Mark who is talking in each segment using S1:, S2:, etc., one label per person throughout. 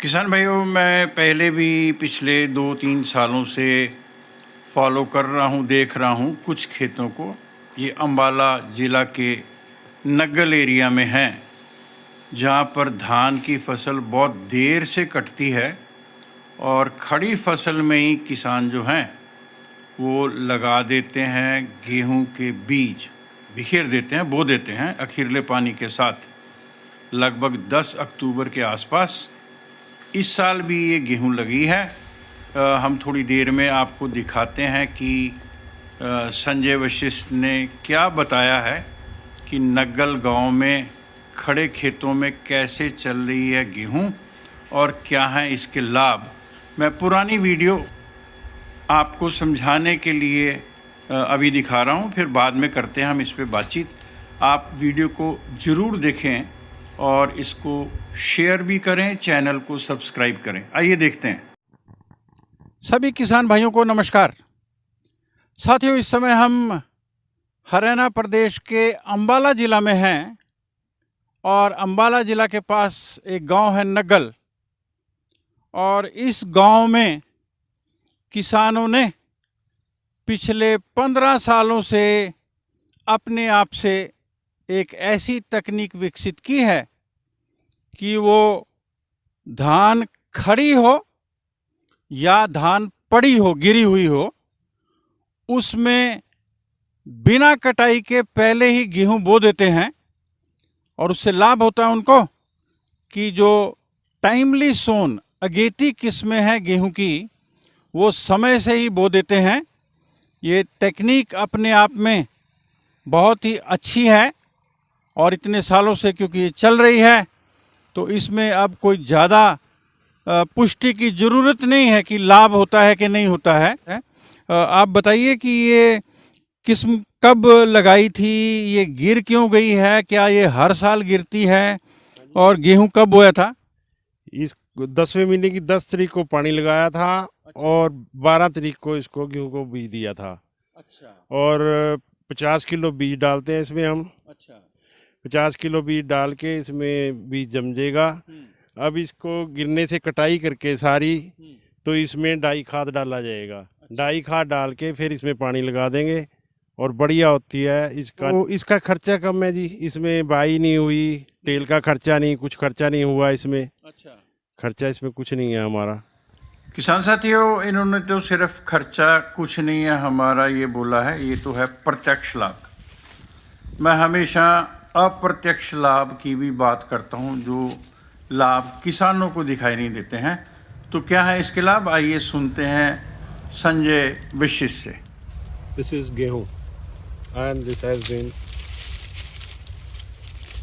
S1: किसान भाइयों, मैं पहले भी पिछले 2-3 सालों से फॉलो कर रहा हूँ, देख रहा हूँ कुछ खेतों को। ये अम्बाला ज़िला के नग्गल एरिया में हैं, जहाँ पर धान की फसल बहुत देर से कटती है और खड़ी फसल में ही किसान जो हैं वो लगा देते हैं गेहूं के बीज, बिखेर देते हैं, बो देते हैं अखीरले पानी के साथ, लगभग 10 अक्टूबर के आसपास। इस साल भी ये गेहूं लगी है। हम थोड़ी देर में आपको दिखाते हैं कि संजय वशिष्ठ ने क्या बताया है कि नग्गल गांव में खड़े खेतों में कैसे चल रही है गेहूं और क्या हैं इसके लाभ। मैं पुरानी वीडियो आपको समझाने के लिए अभी दिखा रहा हूं, फिर बाद में करते हैं हम इस पे बातचीत। आप वीडियो को ज़रूर देखें और इसको शेयर भी करें, चैनल को सब्सक्राइब करें। आइए देखते हैं। सभी किसान भाइयों को नमस्कार। साथियों, इस समय हम हरियाणा प्रदेश के अम्बाला ज़िला में हैं और अम्बाला ज़िला के पास एक गांव है नग्गल, और इस गांव में किसानों ने पिछले 15 सालों से अपने आप से एक ऐसी तकनीक विकसित की है कि वो धान खड़ी हो या धान पड़ी हो, गिरी हुई हो, उसमें बिना कटाई के पहले ही गेहूं बो देते हैं। और उससे लाभ होता है उनको कि जो टाइमली सोन अगेती किस्में हैं गेहूं की, वो समय से ही बो देते हैं। ये टेक्निक अपने आप में बहुत ही अच्छी है और इतने सालों से क्योंकि ये चल रही है, तो इसमें अब कोई ज़्यादा पुष्टि की ज़रूरत नहीं है कि लाभ होता है कि नहीं होता है। आप बताइए कि ये किस्म कब लगाई थी, ये गिर क्यों गई है, क्या ये हर साल गिरती है, और गेहूं कब बोया था?
S2: इस 10वें महीने की 10 तारीख को पानी लगाया था।
S1: अच्छा।
S2: और 12 तारीख को इसको गेहूं को बीज दिया था।
S1: अच्छा।
S2: और 50 किलो बीज डालते हैं इसमें हम।
S1: अच्छा।
S2: 50 किलो बीज डाल के इसमें बीज जमजेगा। अब इसको गिरने से कटाई करके सारी, तो इसमें डाई खाद डाला जाएगा।
S1: अच्छा।
S2: डाई खाद डाल के फिर इसमें पानी लगा देंगे और बढ़िया होती है इसका। तो इसका खर्चा कम है जी, इसमें बाई नहीं हुई, तेल का खर्चा नहीं, कुछ खर्चा नहीं हुआ इसमें।
S1: अच्छा।
S2: खर्चा इसमें कुछ नहीं है हमारा।
S1: किसान साथियों, इन्होंने तो सिर्फ खर्चा कुछ नहीं है हमारा ये बोला है, ये तो है प्रत्यक्ष लाभ। मैं हमेशा अप्रत्यक्ष लाभ की भी बात करता हूँ, जो लाभ किसानों को दिखाई नहीं देते हैं। तो क्या है इसके लाभ, आइए सुनते हैं संजय वशिष्ठ से।
S2: This is gehu, and this has been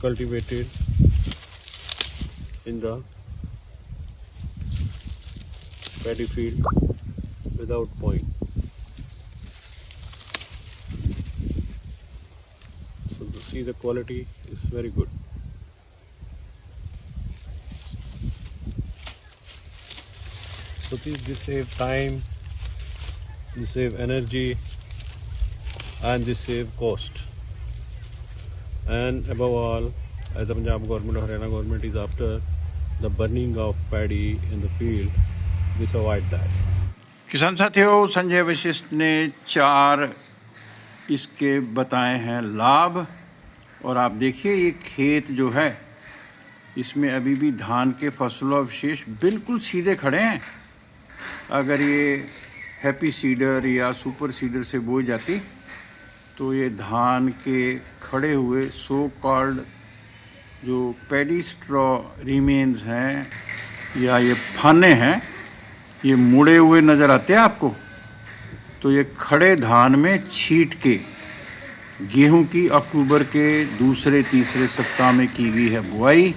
S2: cultivated in the paddy field without point. So to see the quality is very good. So this save time, this save energy, and this save cost. And above all, as the Punjab government or Haryana government is after the burning of paddy in the field, this avoid that.
S1: किसान साथियों, संजय वशिष्ठ ने 4 इसके बताए हैं लाभ। और आप देखिए ये खेत जो है, इसमें अभी भी धान के फसलों अवशेष बिल्कुल सीधे खड़े हैं। अगर ये हैप्पी सीडर या सुपर सीडर से बोई जाती तो ये धान के खड़े हुए सो कॉल्ड जो पैडी स्ट्रॉ रिमेन्स हैं या ये फाने हैं, ये मुड़े हुए नज़र आते हैं आपको। तो ये खड़े धान में छींट के गेहूं की अक्टूबर के दूसरे तीसरे सप्ताह में की गई है बुआई।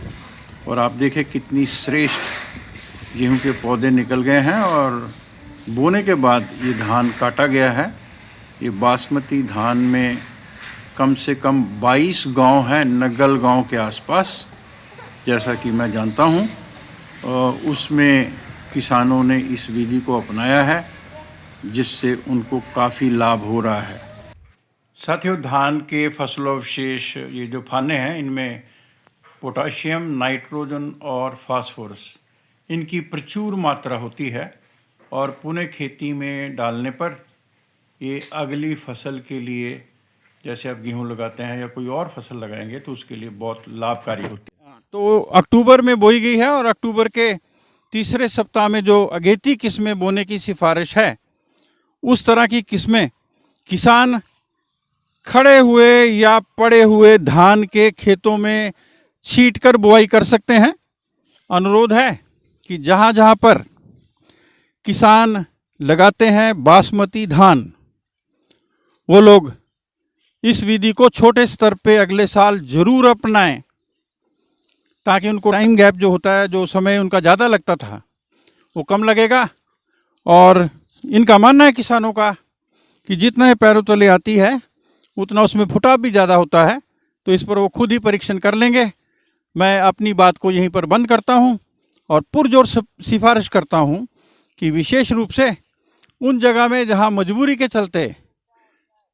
S1: और आप देखें कितनी श्रेष्ठ गेहूं के पौधे निकल गए हैं, और बोने के बाद ये धान काटा गया है। ये बासमती धान में कम से कम 22 गांव हैं नग्गल गांव के आसपास, जैसा कि मैं जानता हूं। उसमें किसानों ने इस विधि को अपनाया है, जिससे उनको काफ़ी लाभ हो रहा है। साथियों, धान के फसलोवशेष ये जो फाने हैं, इनमें पोटाशियम, नाइट्रोजन और फास्फोरस, इनकी प्रचुर मात्रा होती है और पुनः खेती में डालने पर ये अगली फसल के लिए, जैसे आप गेहूं लगाते हैं या कोई और फसल लगाएंगे, तो उसके लिए बहुत लाभकारी होती है। तो अक्टूबर में बोई गई है और अक्टूबर के तीसरे सप्ताह में जो अगेती किस्में बोने की सिफारिश है, उस तरह की किस्में किसान खड़े हुए या पड़े हुए धान के खेतों में छींटकर बुआई कर सकते हैं। अनुरोध है कि जहाँ जहाँ पर किसान लगाते हैं बासमती धान, वो लोग इस विधि को छोटे स्तर पे अगले साल जरूर अपनाएं, ताकि उनको टाइम गैप जो होता है, जो समय उनका ज़्यादा लगता था, वो कम लगेगा। और इनका मानना है किसानों का कि जितना ये पैरों तले आती है उतना उसमें फुटाव भी ज़्यादा होता है, तो इस पर वो खुद ही परीक्षण कर लेंगे। मैं अपनी बात को यहीं पर बंद करता हूं और पुरजोर सिफारिश करता हूं कि विशेष रूप से उन जगह में जहां मजबूरी के चलते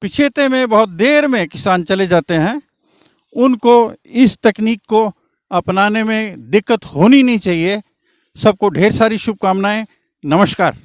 S1: पिछेते में बहुत देर में किसान चले जाते हैं, उनको इस तकनीक को अपनाने में दिक्कत होनी नहीं चाहिए। सबको ढेर सारी शुभकामनाएं। नमस्कार।